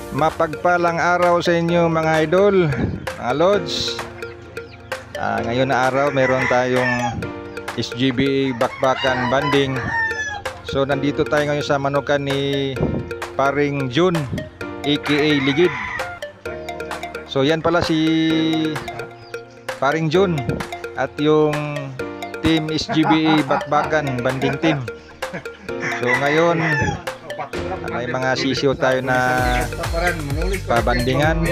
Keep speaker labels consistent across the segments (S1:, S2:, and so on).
S1: Mapagpalang araw sa inyo mga idol, mga lods. Ngayon na araw meron tayong SGBA bakbakan banding. So nandito tayo ngayon sa manukan ni Paring Jun aka Ligid. So yan pala si Paring Jun at yung team SGBA bakbakan banding team. So ngayon may mga sisiyo tayo na pabandingan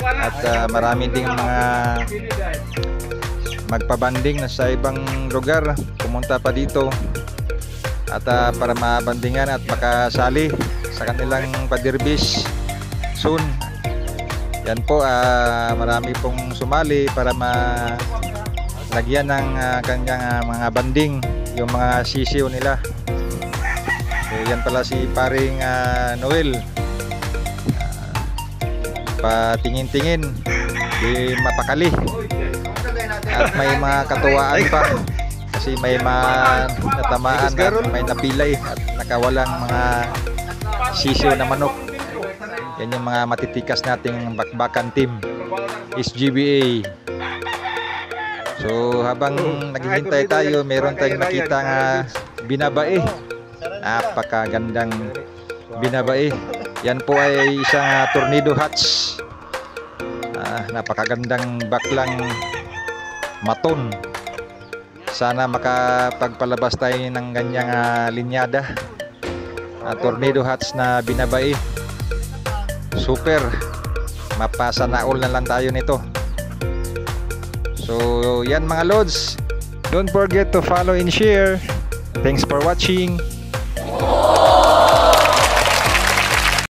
S1: at marami ding mga magpabanding na sa ibang lugar pumunta pa dito at para mabandingan at makasali sa kanilang padirbis soon. Yan po, marami pong sumali para malagyan ng kanyang mga banding yung mga sisiyo nila. So yan pala si Paring Noel, patingin-tingin di mapakali at may mga katuwaan pa kasi may natamaan at may napilay at nakawalang mga sisiyo na manok. Yan yung mga matitikas nating bakbakan team SGBA. So habang naghihintay tayo, meron tayong nakita nga binabae. Napakagandang binabae. Yan po ay isang tornado hatch. Napakagandang baklang maton. Sana makapagpalabas tayo ng ganyang linyada. Tornado hatch na binabae. Super. Mapasa na all na lang tayo nito. So yan mga lods, don't forget to follow and share. Thanks for watching.